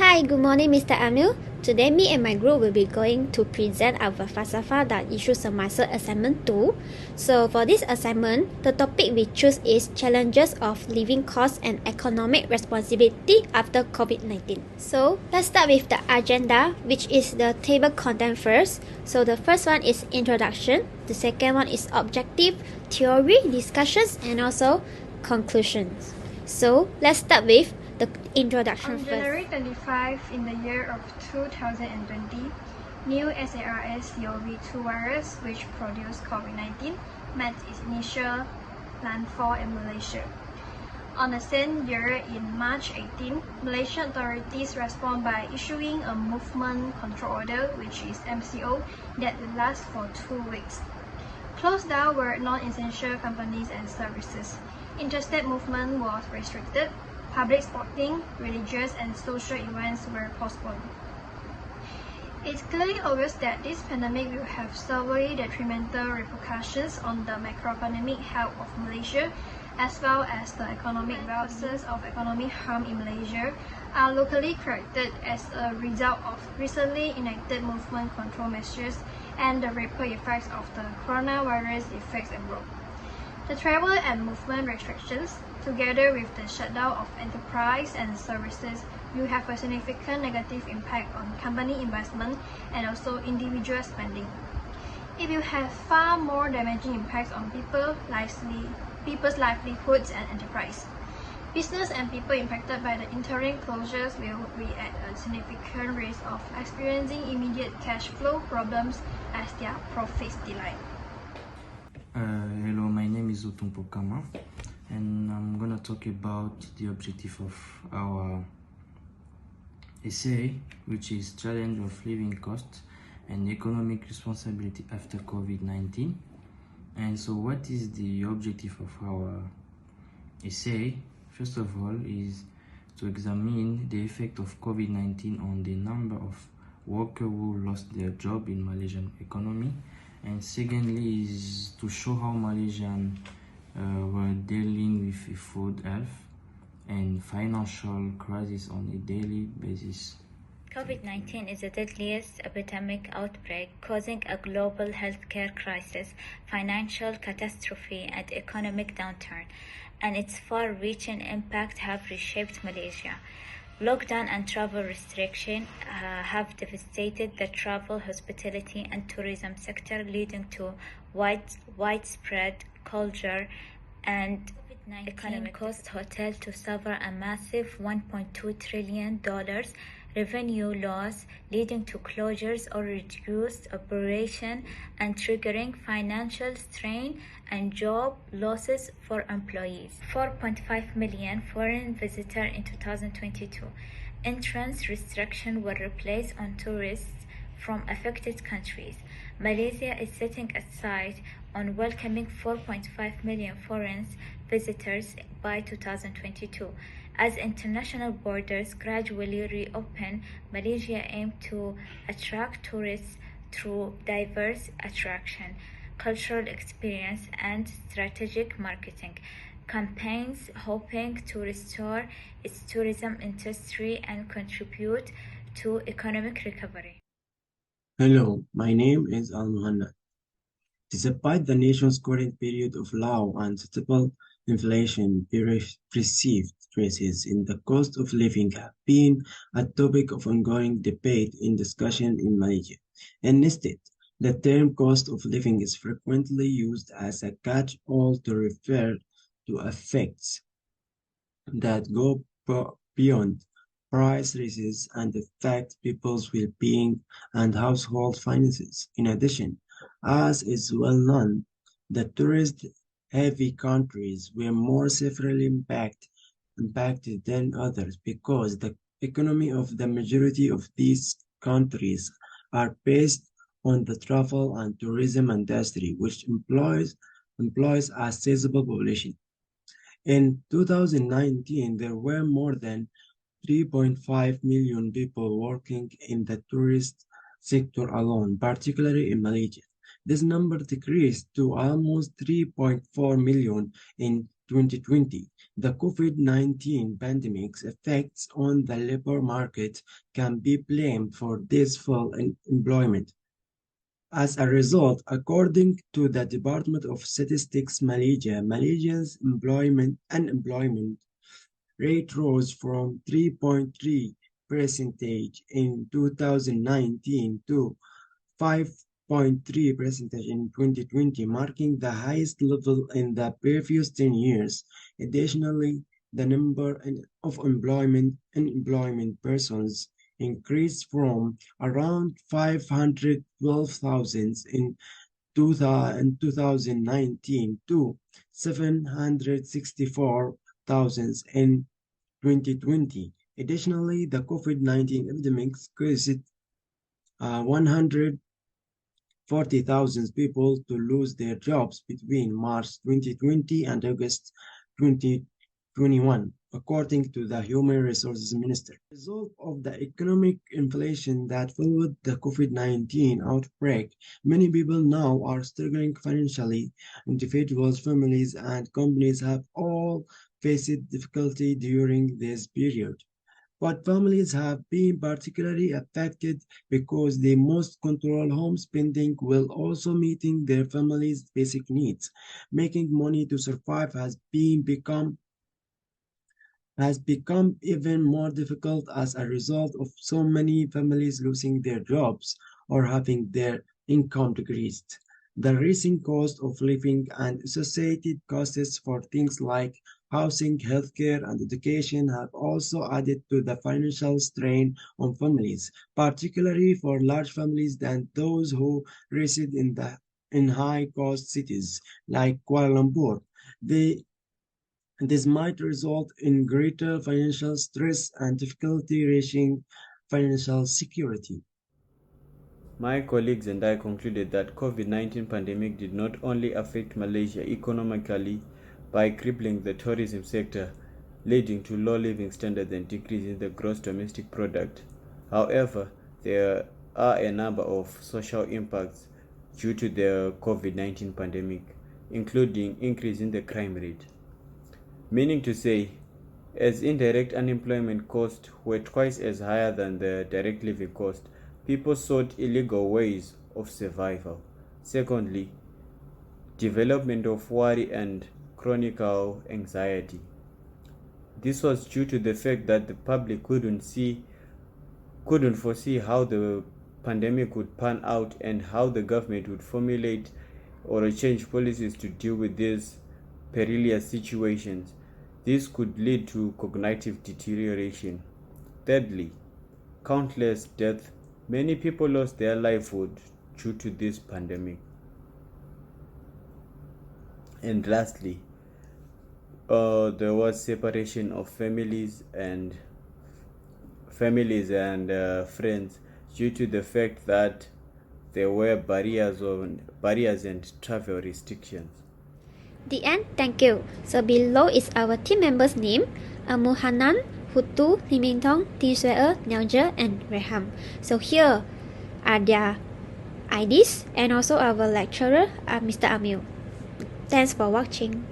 Hi, good morning, Mr. Amil. Today, me and my group will be going to present our Falsafah that issue Semasa assignment 2. So, for this assignment, the topic we choose is Challenges of Living Costs and Economic Responsibility after COVID-19. So, let's start with the agenda, which is the table content first. So, the first one is introduction, the second one is objective, theory, discussions, and also conclusions. So, let's start with the introduction On first. January 25 in the year of 2020, new SARS-CoV-2 virus, which produced COVID-19, met its initial landfall in Malaysia. On the same year, in March 18, Malaysian authorities respond by issuing a movement control order, which is MCO, that will last for 2 weeks. Closed down were non-essential companies and services. Interstate movement was restricted. Public sporting, religious, and social events were postponed. It's clearly obvious that this pandemic will have severely detrimental repercussions on the macroeconomic health of Malaysia, as well as the economic causes of economic harm in Malaysia are locally corrected as a result of recently enacted movement control measures and the ripple effects of the coronavirus effects abroad. The travel and movement restrictions, together with the shutdown of enterprise and services, will have a significant negative impact on company investment and also individual spending. It will have far more damaging impacts on people's livelihoods and enterprise. Business and people impacted by the interim closures will be at a significant risk of experiencing immediate cash flow problems as their profits decline. Hello, my name is Mpokama, and I'm gonna talk about the objective of our essay, which is Challenge of Living Costs and Economic Responsibility after COVID-19. And so what is the objective of our essay? First of all, is to examine the effect of COVID-19 on the number of workers who lost their job in Malaysian economy. And secondly is to show how Malaysians were dealing with food, health, and financial crisis on a daily basis. COVID-19 is the deadliest epidemic outbreak, causing a global healthcare crisis, financial catastrophe, and economic downturn, and its far-reaching impact have reshaped Malaysia. Lockdown and travel restriction have devastated the travel, hospitality, and tourism sector, leading to widespread closure and COVID-19 caused hotels to suffer a massive $1.2 trillion revenue loss, leading to closures or reduced operation and triggering financial strain and job losses for employees. 4.5 million foreign visitors in 2022. Entrance restrictions were replaced on tourists from affected countries. Malaysia is setting aside on welcoming 4.5 million foreign visitors by 2022. As international borders gradually reopen, Malaysia aims to attract tourists through diverse attraction, cultural experience, and strategic marketing campaigns, hoping to restore its tourism industry and contribute to economic recovery. Hello, my name is Almuhannad. Despite the nation's current period of low and stable inflation, perceived stresses in the cost of living have been a topic of ongoing debate and discussion in Malaysia. Instead, the term cost of living is frequently used as a catch-all to refer to effects that go beyond price rises and affect people's well-being and household finances. In addition, as is well known, the tourist-heavy countries were more severely impacted than others because the economy of the majority of these countries are based on the travel and tourism industry, which employs a sizable population. In 2019, there were more than 3.5 million people working in the tourist sector alone, particularly in Malaysia. This number decreased to almost 3.4 million in 2020, the COVID-19 pandemic's effects on the labor market can be blamed for this fall in employment. As a result, according to the Department of Statistics Malaysia, Malaysia's unemployment rate rose from 3.3% in 2019 to 5.3% in 2020, marking the highest level in the previous 10 years. Additionally, the number of unemployment persons increased from around 512,000 in 2019 to 764,000 in 2020. Additionally, the COVID-19 epidemic caused 140,000 people to lose their jobs between March 2020 and August 2021, according to the Human Resources Minister. As a result of the economic inflation that followed the COVID-19 outbreak, many people now are struggling financially. Individuals, families, and companies have all faced difficulty during this period. But families have been particularly affected because they must control home spending while also meeting their family's basic needs. Making money to survive has become even more difficult as a result of so many families losing their jobs or having their income decreased. The rising cost of living and associated costs for things like housing, healthcare, and education have also added to the financial strain on families, particularly for large families than those who reside in high-cost cities like Kuala Lumpur. This might result in greater financial stress and difficulty reaching financial security. My colleagues and I concluded that COVID-19 pandemic did not only affect Malaysia economically by crippling the tourism sector, leading to low living standards and decrease in the gross domestic product. However, there are a number of social impacts due to the COVID-19 pandemic, including increase in the crime rate. Meaning to say, as indirect unemployment costs were twice as higher than the direct living cost, people sought illegal ways of survival. Secondly, development of worry and chronic anxiety. This was due to the fact that the public couldn't foresee how the pandemic would pan out and how the government would formulate or change policies to deal with these perilous situations. This could lead to cognitive deterioration. Thirdly, countless deaths. Many people lost their livelihood due to this pandemic. And lastly, there was separation of families and friends due to the fact that there were barriers and travel restrictions. The end. Thank you. So below is our team members' name: Almuhannad, Hutu, Lim Ying Tong, Suet Er, Nigel, and Reham. So here are their IDs, and also our lecturer, Mr. Amil. Thanks for watching.